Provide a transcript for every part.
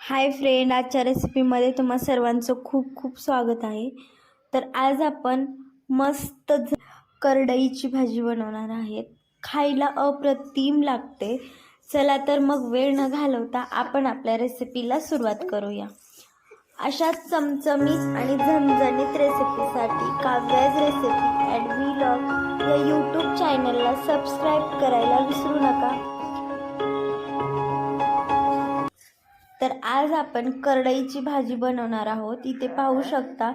Hi friend, आजच्या रेसिपीमध्ये तुम्हा सर्वांचं खूप खूप स्वागत आहे। तर आज आपण मस्त करडईची भाजी बनवणार आहेत। खायला अप्रतिम लागते। चला तर मग वेळ न घालवता आपण आपल्या रेसिपीला सुरुवात करूया। अशाच चमचमीत आणि झणझणीत रेसिपीसाठी काव्याज रेसिपी अँड व्लॉग या यूट्यूब चॅनलला सबस्क्राईब करायला विसरू नका। तर आज आपण करडईची भाजी बनवणार आहोत। इथे पाहू शकता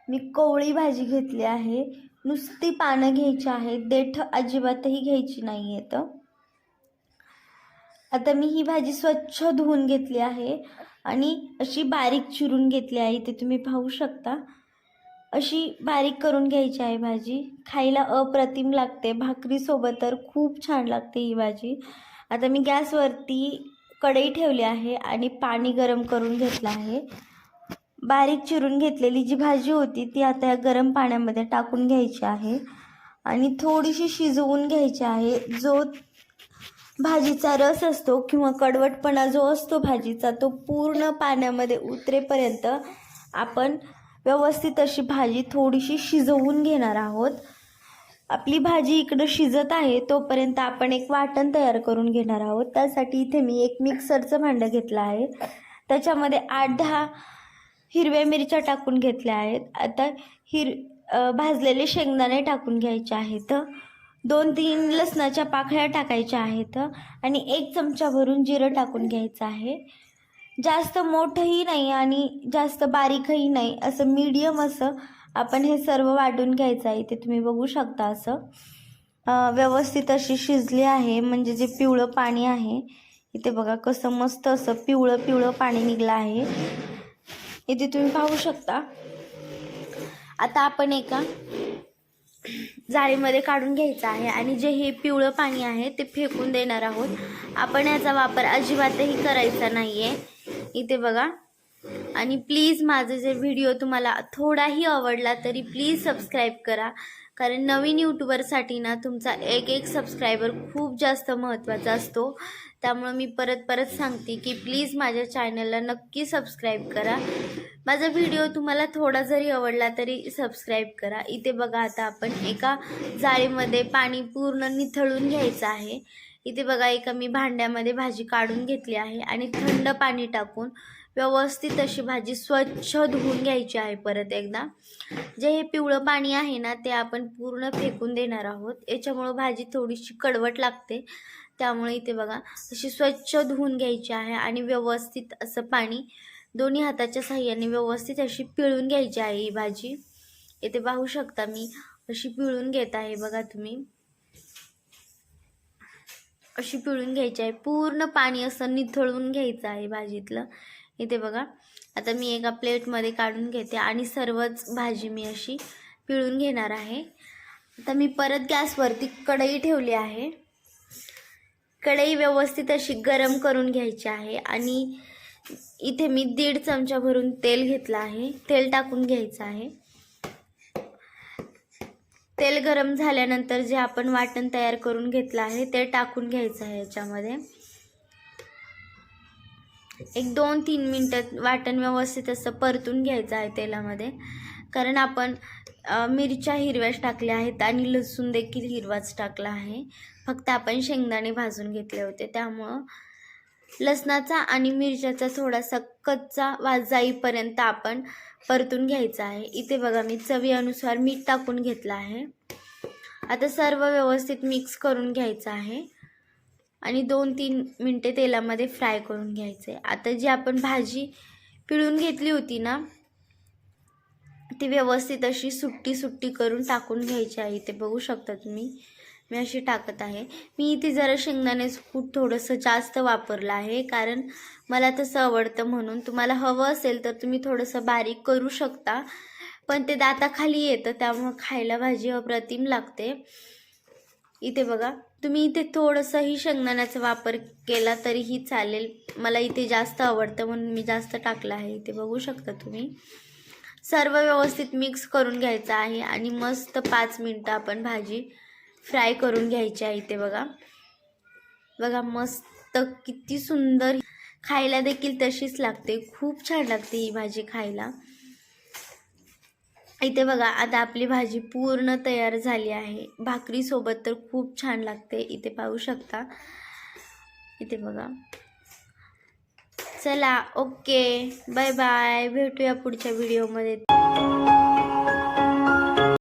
मी कोवळी भाजी घेतली आहे। नुसती पानं घ्यायची आहेत, देठ अजिबातही घ्यायची नाही आहेत। आता मी ही भाजी स्वच्छ धुवून घेतली आहे आणि अशी बारीक चिरून घेतली आहे। इथे तुम्ही पाहू शकता अशी बारीक करून घ्यायची आहे। भाजी खायला अप्रतिम लागते, भाकरी सोबत तर खूप छान लागते ही भाजी। आता मी गॅसवरती कढई ठेवली आहे आणि पाणी गरम करून घेतलं आहे। बारीक चिरून घेतलेली जी भाजी होती ती आता या गरम पाण्यामध्ये टाकून घ्यायची आहे आणि थोडीशी शिजवून घ्यायची आहे। जो भाजीचा रस असतो किंवा कडवटपणा जो असतो भाजीचा तो पूर्ण पाण्यामध्ये उतरेपर्यंत आपण व्यवस्थित अशी भाजी थोडीशी शिजवून घेणार आहोत। आपली भाजी इकडे शिजत आहे तोपर्यंत आपण एक वाटण तयार करून घेणार आहोत। त्यासाठी इथे मी एक मिक्सरचं भांडं घेतलं आहे। त्याच्यामध्ये 8-10 हिरव्या मिरच्या टाकून घेतल्या आहेत। आता भाजलेले शेंगदाणे टाकून घ्यायचे आहेत। 2-3 लसणाच्या पाकळ्या टाकायच्या आहेत आणि 1 चमचा भरून जिरं टाकून घ्यायचं आहे। जास्त मोठंही नाही आणि जास्त बारीकही नाही, असं मीडियम असं आपण हे सर्व वाटून घ्यायचं आहे। इथे तुम्ही बघू शकता असं व्यवस्थित अशी शिजली आहे। म्हणजे जे पिवळं पाणी आहे इथे बघा कसं मस्त असं पिवळं पिवळं पाणी निघलं आहे, इथे तुम्ही पाहू शकता। आता आपण एका जाळीमध्ये काढून घ्यायचं आहे आणि जे हे पिवळं पाणी आहे ते फेकून देणार आहोत। आपण याचा वापर अजिबातही करायचा नाहीये, इथे बघा। आणि प्लीज माझे जे व्हिडिओ तुम्हाला थोडाही आवडला तरी प्लीज सबस्क्राईब करा, कारण नवीन यूट्यूबरसाठी ना तुमचा एक सबस्क्रायबर खूप जास्त महत्त्वाचा असतो। त्यामुळे मी परत सांगते की प्लीज माझ्या चॅनलला नक्की सबस्क्राईब करा। माझा व्हिडिओ तुम्हाला थोडा जरी आवडला तरी सबस्क्राईब करा। इथे बघा आता आपण एका जाळीमध्ये पाणी पूर्ण निथळून घ्यायचं आहे। इथे बघा एका मी भांड्यामध्ये भाजी काढून घेतली आहे आणि थंड पाणी टाकून व्यवस्थित अशी भाजी स्वच्छ धुवून घ्यायची आहे। परत एकदा जे हे पिवळं पाणी आहे ना ते आपण पूर्ण फेकून देणार आहोत। याच्यामुळे भाजी थोडीशी कडवट लागते, त्यामुळे इथे बघा अशी स्वच्छ धुवून घ्यायची आहे आणि व्यवस्थित असं पाणी दोन्ही हाताच्या साहाय्याने व्यवस्थित अशी पिळून घ्यायची आहे ही भाजी। इथे पाहू शकता मी अशी पिळून घेत आहे, बघा तुम्ही अशी पिळून घ्यायची आहे। पूर्ण पाणी असं निथळून घ्यायचं आहे भाजीतलं। इथे बघा आता मी एका प्लेटमध्ये काढून घेते आणि सर्वच भाजी मी अशी पिळून घेणार आहे। आता मी परत गॅसवरती कढई ठेवली आहे। कढई व्यवस्थित अशी गरम करून घ्यायची आहे आणि इथे मी 1.5 चमचा भरून तेल घेतलं आहे। तेल टाकून घ्यायचं आहे। तेल गरम झाल्यानंतर जे आपण वाटण तयार करून घेतलं आहे ते टाकून घ्यायचं आहे। याच्यामध्ये एक 2-3 मिनिटं वाटण व्यवस्थित असं परतून घ्यायचं आहे तेलामध्ये, कारण आपण मिरच्या हिरव्याच टाकल्या आहेत आणि लसूण देखील हिरवाच टाकला आहे। फक्त आपण शेंगदाणे भाजून घेतले होते, त्यामुळं लसणाचा आणि मिरच्याचा थोडासा कच्चा वास जाईपर्यंत आपण परतून घ्यायचं आहे। इथे बघा मी चवीनुसार मीठ टाकून घेतलं आहे। आता सर्व व्यवस्थित मिक्स करून घ्यायचं आहे आणि 2-3 मिनिटे तेलामध्ये फ्राय करून घ्यायचे। आता जी आपण भाजी पिळून घेतली होती ना ती व्यवस्थित अशी सुट्टी करून टाकून घ्यायची आहे। इथे बघू शकता तुम्ही मी अशी टाकत आहे। मी इथे जरा शेंगदाण्याचं कूट थोडंसं जास्त वापरलं आहे, कारण मला तसं आवडतं म्हणून। तुम्हाला हवं असेल तर तुम्ही थोडंसं बारीक करू शकता, पण ते दाताखाली येतं त्यामुळे खायला भाजी अप्रतिम लागते। इथे बघा तुम्ही इथे थोडंसंही शेंगदाण्याचा वापर केला तरीही चालेल, मला इथे जास्त आवडतं म्हणून मी जास्त टाकलं आहे। इथे बघू शकता तुम्ही सर्व व्यवस्थित मिक्स करून घ्यायचं आहे आणि मस्त 5 मिनिटं आपण भाजी फ्राय करून घ्यायची आहे। इथे बघा मस्त किती सुंदर खायला देखील तशीच लागते, खूप छान लागते ही भाजी खायला. इथे बघा आता आपली भाजी पूर्ण तयार झाली आहे. भाकरीसोबत तर खूप छान लागते, इथे पाहू शकता. इथे बघा. चला ओके, बाय बाय, भेटूया पुढच्या व्हिडिओमध्ये.